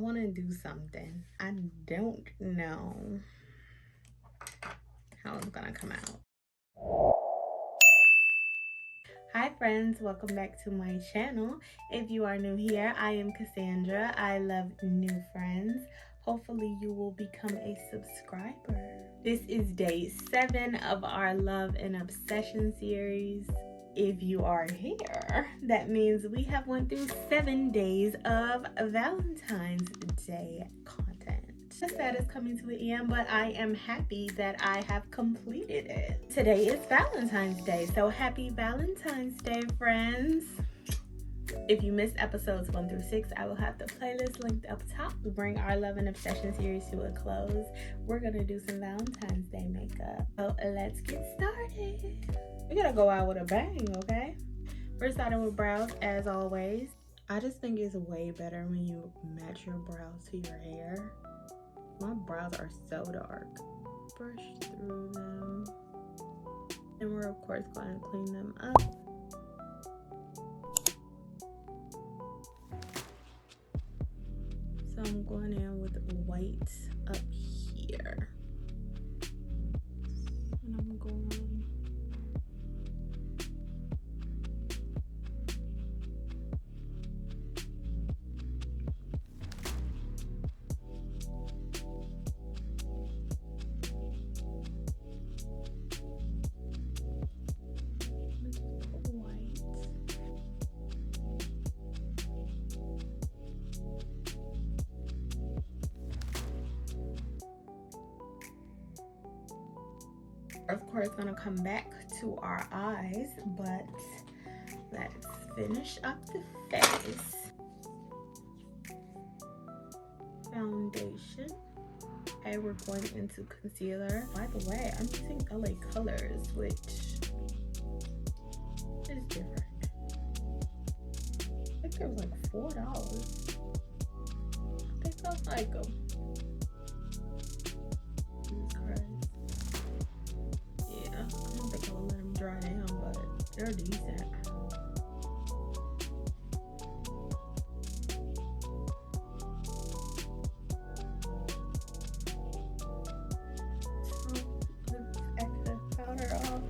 want to do something. I don't know how it's gonna come out. Hi friends, welcome back to my channel. If you are new here, I am Cassandra. I love new friends. Hopefully you will become a subscriber. This is day 7 of our Love and Obsession series. If you are here, that means we have went through 7 days of Valentine's Day content. That is coming to an end, but I am happy that I have completed it. Today is Valentine's Day, so happy Valentine's Day, friends. If you missed episodes 1 through 6, I will have the playlist linked up top. We bring our Love and Obsession series to a close. We're gonna do some Valentine's Day makeup. So let's get started. We gotta go out with a bang, okay? We're starting with brows as always. I just think it's way better when you match your brows to your hair. My brows are so dark. Brush through them. And we're of course going to clean them up. So I'm going in with white up here. And I'm going of course gonna come back to our eyes, but let's finish up the face. Foundation. Okay, we're going into concealer. By the way, I'm using LA Colors, which is different. I think it was like $4. I think I like them. Dry down, but they're decent. So this excess powder off.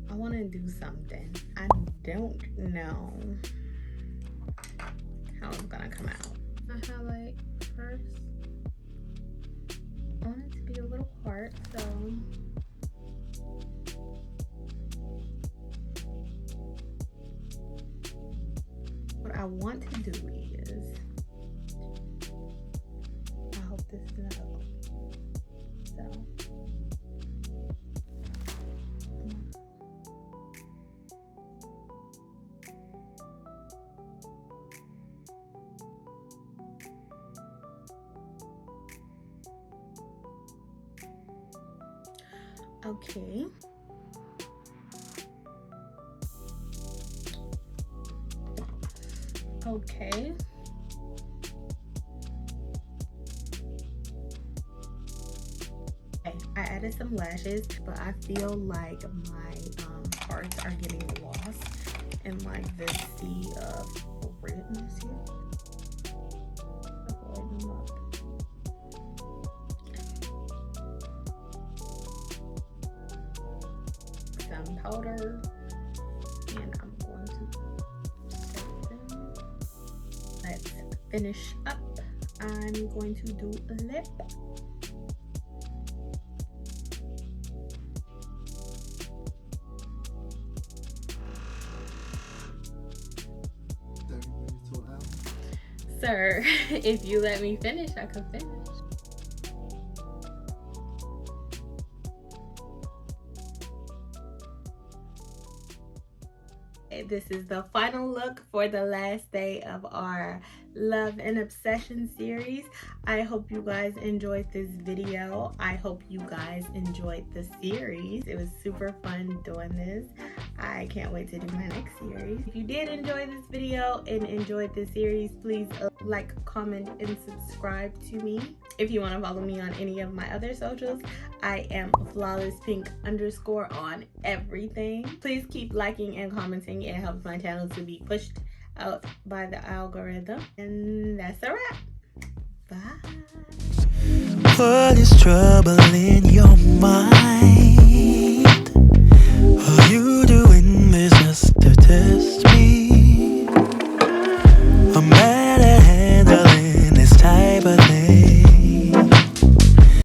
I want to do something. I don't know how it's gonna come out. I highlight first. I want it to be a little part, so what I want to do is, I hope this is not ugly. So okay. Okay. I added some lashes, but I feel like my parts are getting lost in like this sea of redness here. Avoid them up. Some powder, and I'm going to set them. Let's finish up. I'm going to do a lip. Sir, if you let me finish, I could finish. This is the final look for the last day of our Love and Obsession series. I hope you guys enjoyed this video. I hope you guys enjoyed the series. It was super fun doing this. I can't wait to do my next series. If you did enjoy this video and enjoyed this series, please like, comment, and subscribe to me. If you want to follow me on any of my other socials, I am flawlesspink_ on everything. Please keep liking and commenting. It helps my channel to be pushed out by the algorithm. And that's a wrap. Bye. What is trouble in your mind? Are you doing this just to test me?